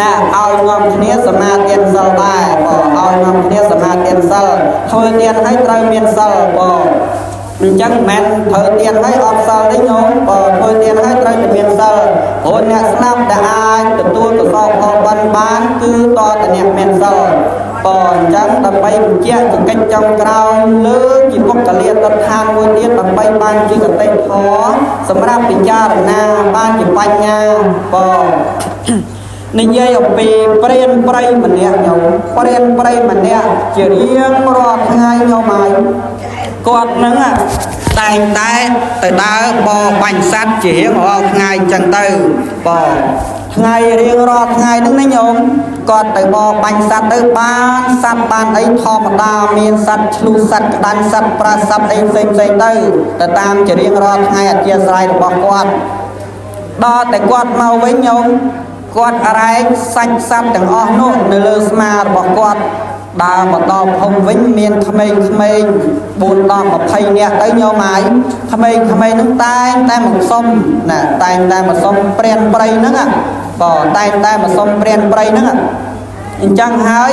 ណាឲ្យនាំគ្នាសមាទិសិលដែរបងឲ្យនាំគ្នាសមាទិសិលធ្វើទានឲ្យត្រូវមានសិលបងអញ្ចឹងមិនមែនធ្វើទានឲ្យអត់សិលទេញោមបើធ្វើទានឲ្យត្រូវតែមានសិលព្រោះអ្នកស្លាប់ដែលអាចទទួលកុសលផលបានគឺតតអ្នកមានសិលបើអញ្ចឹងដើម្បីបញ្ជាក់ចង្កិច្ចចុងក្រោយលើជីវកលាតដ្ឋានមួយទៀតដើម្បីបានជាកតិធម៌សម្រាប់ពិចារណាបានជាបញ្ញាបើនិយាយអំពីព្រានព្រៃម្នាក់ញោមព្រានព្រៃម្នាក់ជារៀងរាល់ថ្ងៃញោមហើយគាត់នឹងតែងតែទៅដើរបបាញ់សัตว์ជារៀងរាល់ថ្ងៃអញ្ចឹងទៅបថ្ងៃរៀងរាល់ថ្ងៃហ្នឹងណាញោមគាត់ទៅបបាញ់សัตว์ទៅបានសัตว์បានអីធម្មតាមានសัตว์ឆ្លុះសัตว์ក្តាញ់សัตว์ប្រាស័ព្ទអីផ្សេងទៅទៅតាមជារៀងរាល់ថ្ងៃអធិស្ឋានរបស់គាត់ដល់តែគាត់មកវិញញោមគាត់រែកសាច់សัตว์ទាំងអស់នោះនៅលើស្មារបស់គាត់ដើរមកដល់ភូមិវិញមានក្មេងៗ4ដល់20នាក់ទៅញោមហើយក្មេងៗហ្នឹងតែងតែមកសុំណាតែងតែមកសុំព្រានព្រៃហ្នឹងបើតែងតែមកសុំព្រានព្រៃហ្នឹងអញ្ចឹងហើយ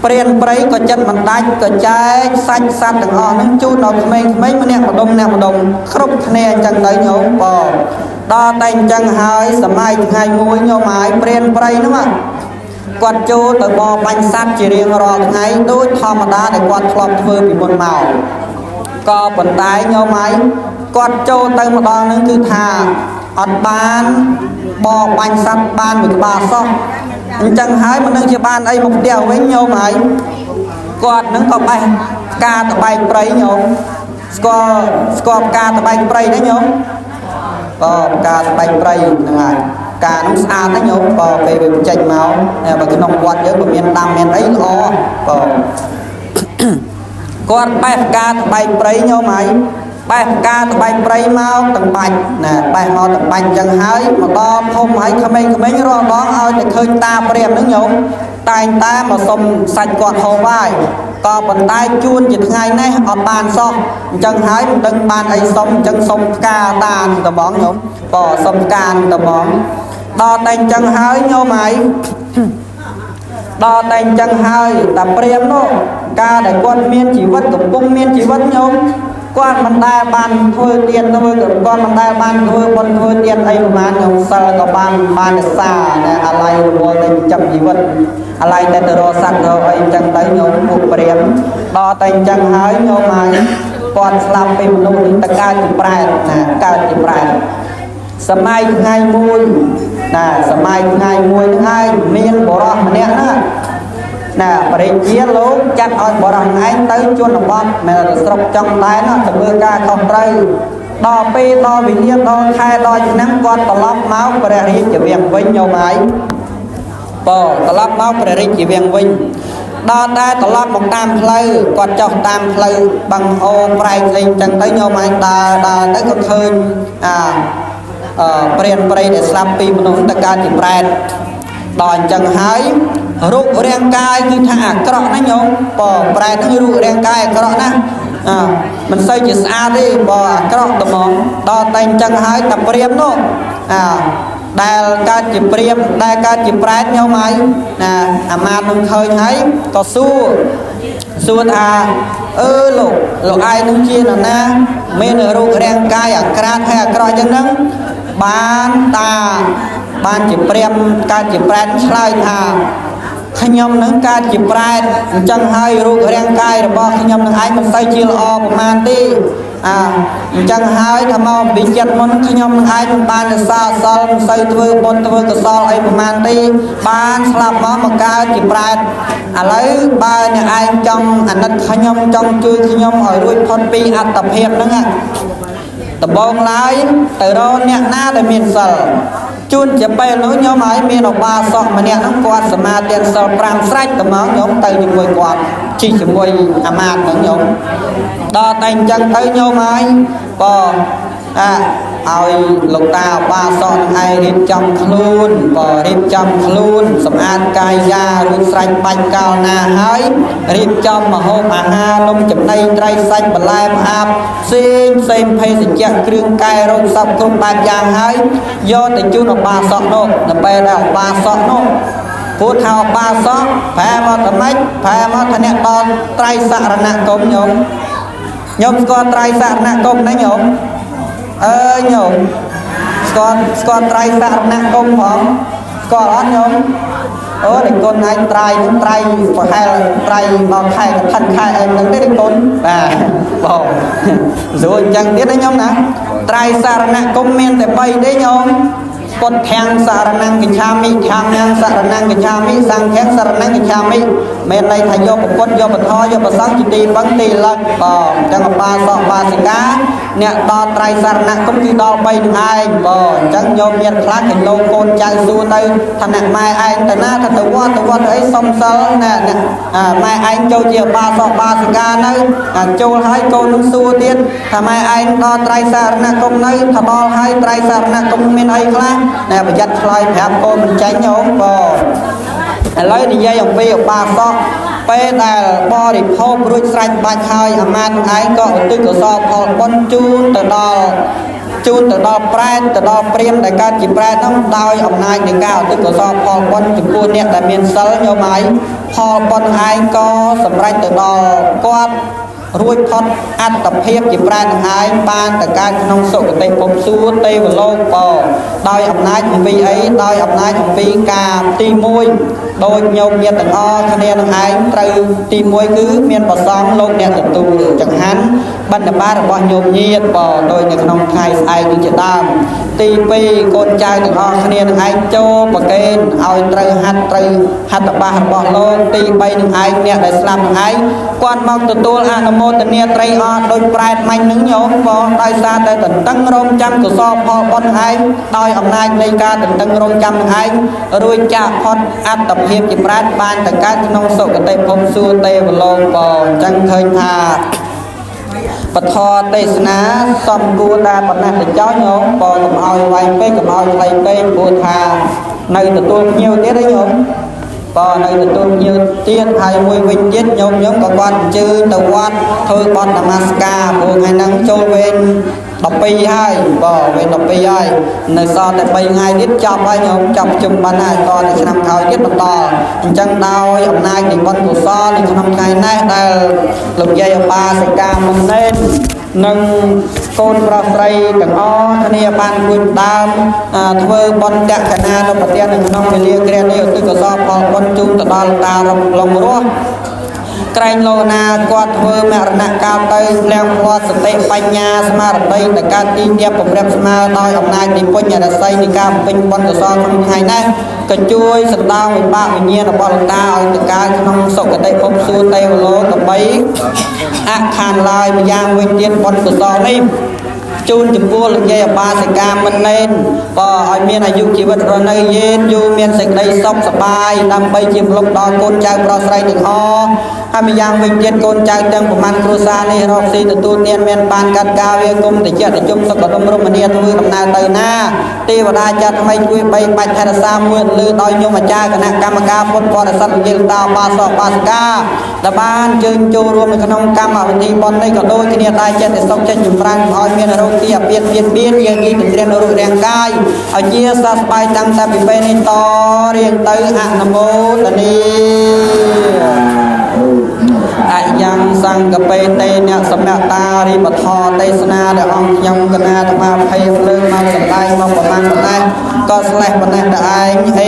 ព្រានព្រៃក៏ចិត្តមិនដាច់ក៏ចែកសាច់សัตว์ទាំងអស់ហ្នឹងជូនដល់ក្មេងៗម្នាក់ម្ដុំគ្រប់គ្នាអញ្ចឹងទៅញោមបើដល់តែអញ្ចឹងហើយសម័យថ្ងៃមួយញោមហើយព្រានព្រៃហ្នឹងគាត់ចូលទៅបបាញ់សัตว์ជារៀងរាល់ថ្ងៃដូចធម្មតាដែលគាត់ធ្លាប់ធ្វើពីមុនមកក៏ប៉ុន្តែញោមហើយគាត់ចូលទៅម្ដងហ្នឹងគឺថាអត់បានបបាញ់សัตว์បានមួយក្បាលសោះអញ្ចឹងហើយមិនដឹងជាបានអីមកផ្ទះវិញញោមហើយគាត់នឹងក៏បេះផ្កាតបែកព្រៃញោមស្គាល់ផ្កាតបែកព្រៃទេញោមក៏ផ្កាតបែកព្រៃហ្នឹងហើយការនោះស្អាតណាស់ញោមបើពេលវាចេញមកបើក្នុងវត្តយើងក៏មានដាំមានអីល្អបើគាត់បេះផ្កាត្បែកព្រៃញោមហើយបេះផ្កាត្បែកព្រៃមកទាំងបាច់ណាបេះមកទាំងបាច់អញ្ចឹងហើយមកដល់ភូមិហើយក្មេងៗរាល់ដងឲ្យតែឃើញតាព្រាមហ្នឹងញោមតែងតែមកសុំសាច់គាត់ហូបហើយក៏ប៉ុន្តែជួនជាថ្ងៃនេះអត់បានសោះអញ្ចឹងហើយមិនដឹងបានអីសុំអញ្ចឹងសុំផ្កាតានតបងញោមក៏សុំផ្កាតបងដល់តែអញ្ចឹងហើយញោមហើយដល់តែអញ្ចឹងហើយតាព្រាមនោះការដែលគាត់មានជីវិតកំពុងមានជីវិតញោមគាត់មិនដែលបានធ្វើទានធ្វើគាត់មិនដែលបានធ្វើបុណ្យធ្វើទានអីប្រហែលញោមសិលក៏បានរក្សាតែអាឡ័យរវល់តែចាប់ជីវិតអាឡ័យតែទៅរកសត្វរកអីអញ្ចឹងទៅញោមពួកព្រាមដល់តែអញ្ចឹងហើយញោមហើយគាត់ស្លាប់ពីមនុស្សទៅកើតជាប្រែតណាកើតជាប្រែតសម័យថ្ងៃមួយណាសម័យថ្ងៃមួយហ្នឹងឯងមានបរិសម្នាក់ណាណាបរិជាលោកចាត់ឲ្យបរិសឯងទៅជនបទមិនទៅស្រុកចង់ដែរណាទៅធ្វើការខុសត្រូវដល់ពេលដល់វិញ្ញាណដល់ខែដល់ឆ្នាំគាត់ត្រឡប់មកព្រះរាជវាំងវិញញោមហើយត្រឡប់មកព្រះរាជវាំងវិញដល់តែត្រឡប់មកតាមផ្លូវគាត់ចុះតាមផ្លូវបង្ហូរប្រែកលេងចឹងទៅញោមហើយដើរទៅក៏ឃើញព្រានព្រៃដែលស្លាប់ពីមនុស្សទៅកើតជាប្រែតដល់អញ្ចឹងហើយរូបរាងកាយគឺថាអាក្រក់ណាស់ញោមប្រែតហ្នឹងរូបរាងកាយអាក្រក់ណាស់មិនសូវជាស្អាតទេអាក្រក់ត្មងដល់តែអញ្ចឹងហើយតាព្រាមនោះដែលកើតជាព្រាមដែលកើតជាប្រែតញោមហើយអាមាត្យនឹងឃើញហើយក៏សួរ សួរថាលោកឯងនឹងជានរណាមានរូបរាងកាយអាក្រាតហើយអាក្រក់ចឹងហ្នឹងបានជាព្រាមកើតជាប្រែតឆ្លើយថាខ្ញុំនឹងកើតជាប្រែតអញ្ចឹងហើយរូបរាងកាយរបស់ខ្ញុំនឹងឯងមិនសូវជាល្អប្រមាណទេអញ្ចឹងហើយថាមកពីចិត្តមុនខ្ញុំនឹងឯងមិនបានទៅសាអសលមិនសូវធ្វើបុណ្យធ្វើកុសលអីប្រមាណទេបានស្លាប់មកកើតជាប្រែតឥឡូវបើអ្នកឯងចង់អាណិតខ្ញុំចង់ជួយខ្ញុំឲ្យរួចផុតពីអត្តភាពហ្នឹងដំបងឡើយទៅរកអ្នកណាដែលមានសិលជួនជាពេលនោះខ្ញុំឲ្យមានឧបាសកម្នាក់ហ្នឹងគាត់សមាទិសិល5ស្រេចតែមកខ្ញុំទៅជាមួយគាត់ជីជាមួយអាមាត្យហ្នឹងខ្ញុំដល់តែអញ្ចឹងទៅខ្ញុំឲ្យឲ្យលោកតាឧបាសកនឹងឯងរៀបចំខ្លួនរៀបចំខ្លួនសម្អាតកាយយ៉ារួចស្រេចបាច់កោណាហើយរៀបចំម្ហូបអាហារនំចំណីត្រីសាច់បន្លែផ្អាប់ផ្សេងភេសជ្ជៈគ្រឿងកែរោគសពគ្រប់បែបយ៉ាងហើយយកទៅជូនឧបាសកនោះទៅពេលដែលឧបាសកនោះពុទ្ធឧបាសកប្រែមកថាម៉េចប្រែមកថាអ្នកដល់ត្រៃសរណគមខ្ញុំស្គាល់ត្រៃសរណគមណាញោមញោមស្គាល់ត្រៃសរណគមផងស្គាល់អត់ញោមតែគុណឯងត្រៃប្រហែលត្រៃមកខែកឋិនខែអីហ្នឹងទេគុណបាទបងស្រួលអញ្ចឹងទៀតណាញោមណាត្រៃសរណគមមានតែ3ទេញោមពុទ្ធធាំងសារណង្កច្ឆាមិធម្មំសារណង្កច្ឆាមិសង្ឃំសារណង្កច្ឆាមិមានន័យថាយកពុទ្ធយកពធយកប្រសង្ឃជាទីពឹងទីលឹកបងអញ្ចឹងឧបាសកបាសិកាអ្នកដល់ត្រៃសារណគមគឺដល់3នឹងឯងបងអញ្ចឹងយកមានខ្លះគេលោកកូនចៅសួរទៅថាអ្នកម៉ែឯងទៅណាទៅវត្តអីសុំសិលណាម៉ែឯងចូលជាឧបាសកបាសិកានៅចូលហើយកូននឹងសួរទៀតថាម៉ែឯងដល់ត្រៃសារណគមនៅថាដល់ហើយត្រៃសារណគមមានអីខ្លះតែប្រយ័ត្នឆ្លើយប្រាប់កូនមិនចាញ់ញោមបងឥឡូវនិយាយអំពីឧបាសកពេលដែលបរិភោគរួចស្រេចបាច់ហើយអាមាត្យឯងក៏ឧទ្ទិសកុសលផលបុណ្យជូនទៅដល់ប្រែតទៅដល់ព្រាហ្មណ៍ដែលកើតជាប្រែតនោះដោយអំណាចនៃការឧទ្ទិសកុសលផលបុណ្យចំពោះអ្នកដែលមានសិលញោមហើយផលបុណ្យឯងក៏សម្រេចទៅដល់គាត់រួចផុតអត្តភាពជាប្រែតនឹងឯងបានទៅកើតក្នុងសុគតិភពសួគ៌ទេវលោកដោយអំណាចអំពីអីដោយអំណាចអំពីការទី1ដោយញោមញាតិទាំងអស់គ្នានឹងឯងត្រូវទី1គឺមានប្រសងលោកអ្នកទទួលចង្ហាន់បណ្ឌបាតរបស់ញោមញាតិដោយនៅក្នុងថ្ងៃស្អែកនេះជាដើមទី2កូនចៅទាំងអស់គ្នានឹងឯងចូលប្រកេនឲ្យត្រូវហាត់បាសរបស់លោកទី3នឹងឯងអ្នកដែលស្លាប់នឹងឯងគាត់មកទទួលអនុមោទនាត្រីអត់ដោយប្រែតមាញ់នឹងញោមបងដោយសារតែតន្ទឹងរង់ចាំកុសលផលបុណ្យឯងដោយអំណាចនៃការតន្ទឹងរង់ចាំនឹងឯងរួចចាក់ផុតអត្តភាពជាប្រែតបានទៅកើតក្នុងសុគតិភពសួគ៌ទេវលោកបងអញ្ចឹងឃើញថាពធទេសនាសំគួរតែប៉ុណ្ណេះទៅចោលញោមបងកុំឲ្យវែងពេកកុំឲ្យខ្លីពេកព្រោះថានៅទទួលភ្ញៀវទៀតទេញោមបងនៅទទួលភ្ញៀវទៀតហើយមួយវិញទៀតញោមក៏គាត់អញ្ជើញទៅវត្តធ្វើបន់នមស្ការព្រោះថ្ងៃហ្នឹងចូលវេន12ហើយបងវេន12ហើយនៅសល់តែ3ថ្ងៃទៀតចប់ហើយញោមចាប់ជុំបានហើយតទៅឆ្នាំក្រោយទៀតបន្តអញ្ចឹងដោយអំណាចនៃបុណ្យកុសលនៅក្នុងថ្ងៃនេះដែលលោកយាយឧបាសិកាមុននេះនិងកូនប្រុសស្រីទាំងអស់គ្នាបានគួយដើមធ្វើបុណ្យតក្កណានៅប្រទេសនៅក្នុងវេលាគ្រានេះឧទ្ទិសកុសលផលបុណ្យជូនទៅដល់តារលំរស់ក្រែងលោណាគាត់ធ្វើមរណកាលទៅភ្លាំងផ្លាត់សតិបញ្ញាស្មារតីទៅកើតទីទាបពំរាបស្មើដោយអំណាចនៃពុញ្ញរស័យនៃការពេញបុណ្យកុសលក្នុងថ្ងៃនេះក៏ជួយសណ្ដោងវិបាកវិញ្ញាណរបស់លោកតាឲ្យទៅកើតក្នុងសុគតិភពសួគ៌ទេវលោកដើម្បីអខានឡើយម្យ៉ាងវិញទៀតបុណ្យកុសលនេះជូនចំពោះលោកយាយឧបាសិកាមិនណែនក៏ឲ្យមានអាយុជីវិតរស់នៅយេនយូរមានសេចក្តីសុខសប្បាយដើម្បីជាម្លប់ដល់កូនចៅប្រុសស្រីទាំងអស់ហើយម្យ៉ាងវិញទៀតកូនចៅទាំងប្រមាណគ្រួសារនេះរកស៊ីទទួលទានមានបានកាត់ការវាគុំតិចតិជុំសុខដុមរមនាធ្វើដំណើរទៅណាទេវតាចាត់ថ្មីជួយបីបាច់ថែរក្សាមួយលើដោយញោមអាចារ្យគណៈកម្មការពុទ្ធបរិស័ទវិជាតាបាសកបាសិកាដែលបានជើញចូលរួមនៅក្នុងកម្មវិធីបុណ្យនេះក៏ដូចគ្នាដែរចិត្តសុខចិត្តចម្រើនឲ្យមានរោគទីអាពាហ៍ពិពាហ៍យើងនេះត្រៀមរូបរាងកាយឲ្យជាសះស្បើយតាំងតែពីពេលនេះតរៀងទៅអនុមោទនាអ ยังสังกเปเตเนี่ยสมตาริปทอเตสนาเดองยำกนาธมาเพยเลิงมาสลายมาประมาณนั้นก็สลายประมาณได้เอ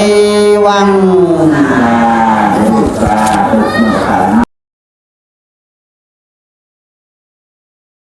วัง